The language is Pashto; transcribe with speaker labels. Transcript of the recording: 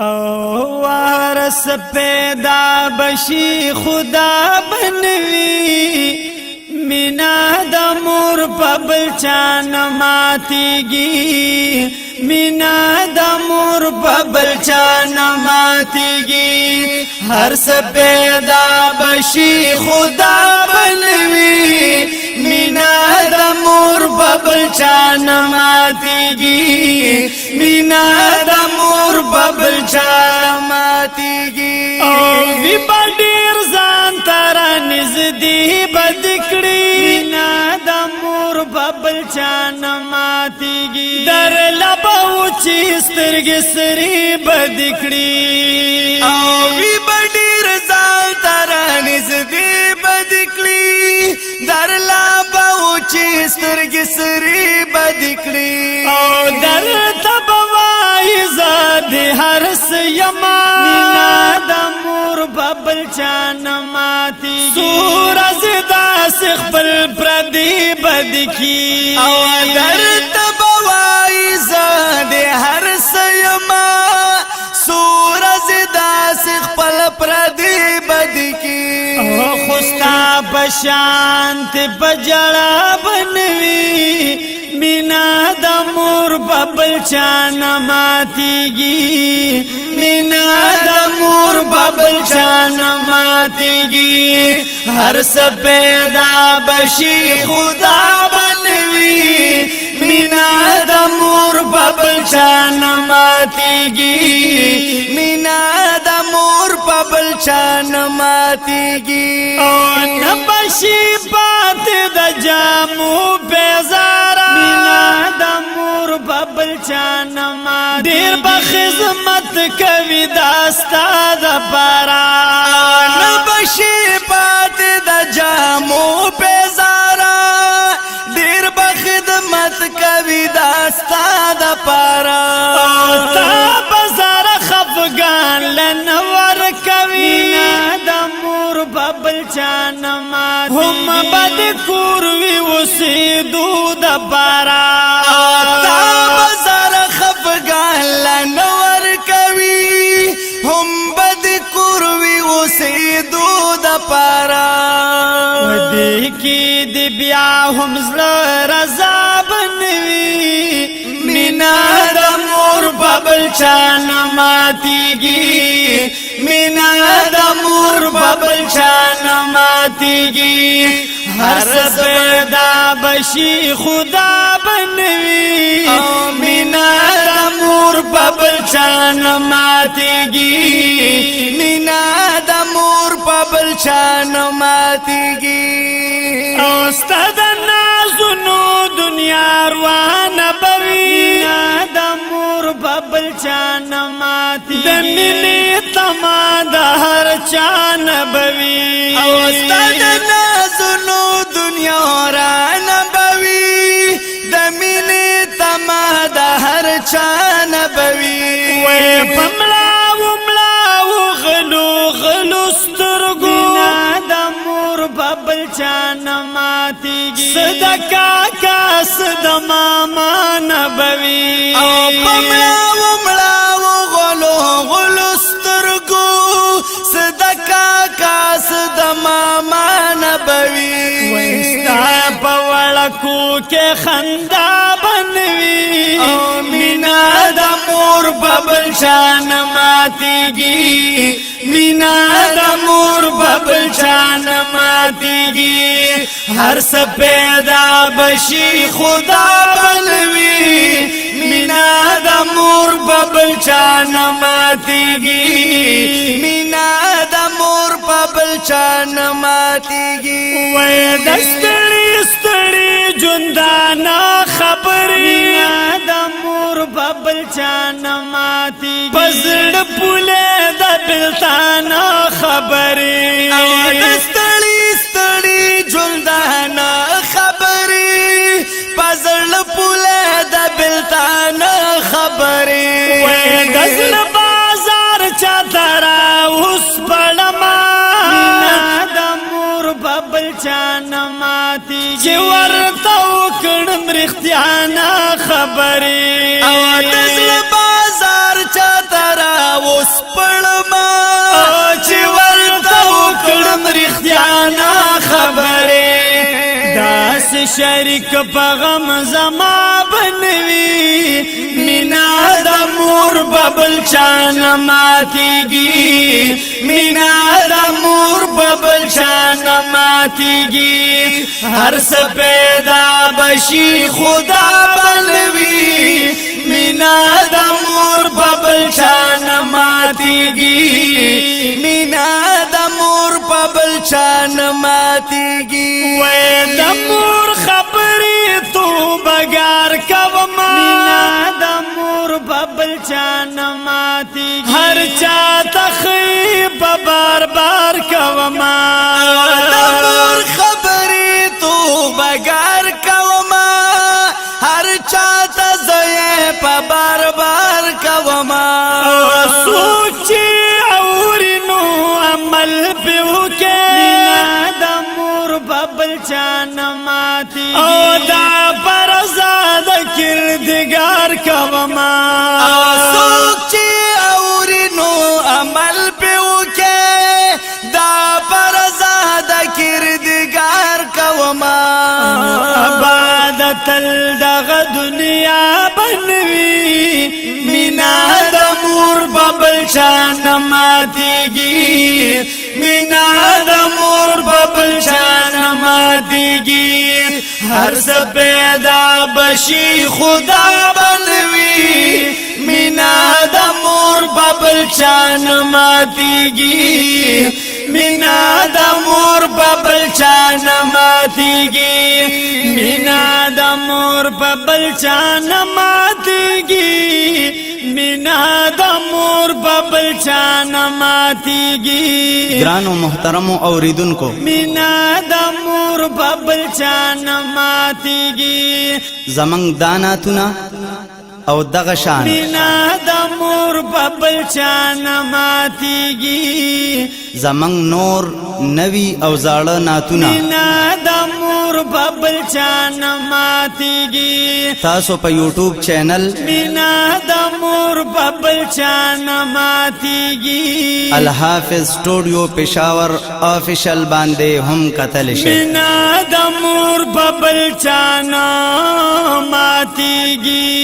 Speaker 1: او وارث پیدا بشي خدا بنوي مینا د مور په بل چا نه ماتېږي مینا د مور په بل چا نه ماتېږي هر څه پیدا بشي خدا بنوي مینا د مور په بل چا نه ماتېږي مینا د مور په بل چا نه ماتېږي او وی باندې ځان تر نږدې بد کړی مینا د مور په بل چا نه ماتېږي در لبو چې سترګې سرې بد کړی
Speaker 2: او وی باندې ځان تر نږدې بد کړی در لبو چې سترګې سرې بد کړی
Speaker 1: او در تبوای زاد هر سیما مینا د مور په بل چا نه ماتېږي سورج داس خپل پردي بد کی
Speaker 2: او در تبوای زاد هر سیما سورج داس خپل پردي بد کی
Speaker 1: او خوستا بشانت بجړه بنوي مینا د مور په بل چا نه ماتېږي مینا د مور په بل چا نه ماتېږي هر څه پیدا بشي خدا بنوي مینا د مور په بل چا نه ماتېږي
Speaker 2: مینا د مور په بل چا نه ماتېږي
Speaker 1: او نه بشي پاتې د جامو بیزاره مینا د مور په بل چا نه ماتېږي ډېر به خدمت کوي دا ستا دپاره
Speaker 2: نه بشي پاتې د جامو بیزاره ډېر به خدمت کوي دا ستا دپاره
Speaker 1: تا به زره خفګان له ورکوي مینا د مور په بل چا نه ماتېږي هم به د کور وي اوسېدو دپاره
Speaker 2: تا به زره خفګان له ورکوي هم به د کور وي اوسېدو دپاره
Speaker 1: ودې کې د بیا هم زړه رضا بنوي مینا د مور په بل چا نه ماتېږي مینا د مور په بل چا نه ماتېږي هر څه پیدا بشي خدا بنوي مینا د مور په بل چا نه ماتېږي
Speaker 2: مینا د مور په بل چا نه ماتېږي
Speaker 1: او ستا د نازونو دنیا روانه بوي مینا د مور په بل چا نه ماتېږي د مینې تما د هر چا نه بوي
Speaker 2: او ستا د نازونو دنیا رانه بوي د مینې تما د هر چا نه بوي
Speaker 1: وې پملاو ملاو غلو غلو سترګو مینا د مور په بل چا نه ماتېږي صدقه کا صد ماما نه بوي
Speaker 2: او پملاو ملاو غلو غلو سترګو صدقه کا صد ماما نه بوي
Speaker 1: وستا په وړکو کې خندا بنوي مینا د مور په بل چا نه ماتېږي مینا د مور په بل چا نه ماتېږي هر څه پیدا بشي خدا بنوي مینا د مور په بل چا نه ماتېږي
Speaker 2: مینا د مور په بل چا نه ماتېږي
Speaker 1: وې د ستړي ستړي ژوندانه خبرې مینا د مور په بل چا نه ماتېږي په زړه پوله د بېلتانه خبرې
Speaker 2: او د ستړي ستړي ژوندانه خبرې په زړه پوله د بېلتانه خبرې
Speaker 1: وې د زړه بازار چاته راوس پړما مینا د مور په بل چا نه ماتېږي چې ورته وکړم رښتیا نه خبرې
Speaker 2: او د زړه بازار چاته راوس
Speaker 1: شریک په غم زما بنوي مینا د مور ببل چان ماتيږي مینا د مور ببل چان ماتيږي هر څه پیدا بشي خدا بلوي مینا د مور ببل چان ماتيږي
Speaker 2: مینا د مور په بل چان ماتيږي
Speaker 1: وې د مور خبرې تو بګار کوما مینا د مور ببل چان ماتيږي هر چا تخیب بار بار کوما
Speaker 2: د مور خبرې تو بګار کوما هر چا ته زه په بار بار کوما
Speaker 1: سوچ اورینو عمل پیو کې مینا د مور ببل چان ماتي او دا پرزاد کردگار کوما
Speaker 2: سوچ اورینو عمل پیو کې دا پرزاد کردگار کوما
Speaker 1: عبادت دغه دنیا بنوي مینا د مور ببل چان ماتيږي مینا د مور ببل چان ماتيږي هر څه پیدا بشي خدا بنوي مینا د مور ببل چان ماتيږي مینا د مور ببل چان ماتيږي مینا د مور ببل چان ماتيږي مینا د مور ببل چان ماتيږي
Speaker 2: ګرانو محترمو اوریدونکو
Speaker 1: مینا د مور ببل چان ماتيږي
Speaker 2: زمنګ داناتونه او دغه شان
Speaker 1: مینا د مور ببل چان ماتيږي
Speaker 2: زمنګ نور نوی او زاړه ناتونه
Speaker 1: مینا د مور ببل چان ماتيږي
Speaker 2: تاسو په یوټیوب چینل
Speaker 1: مینا د مور ببل چان ماتيږي
Speaker 2: الحافظ سټوډیو پېښور افیشل باندې هم کتل شي
Speaker 1: مینا د مور ببل چان ماتيږي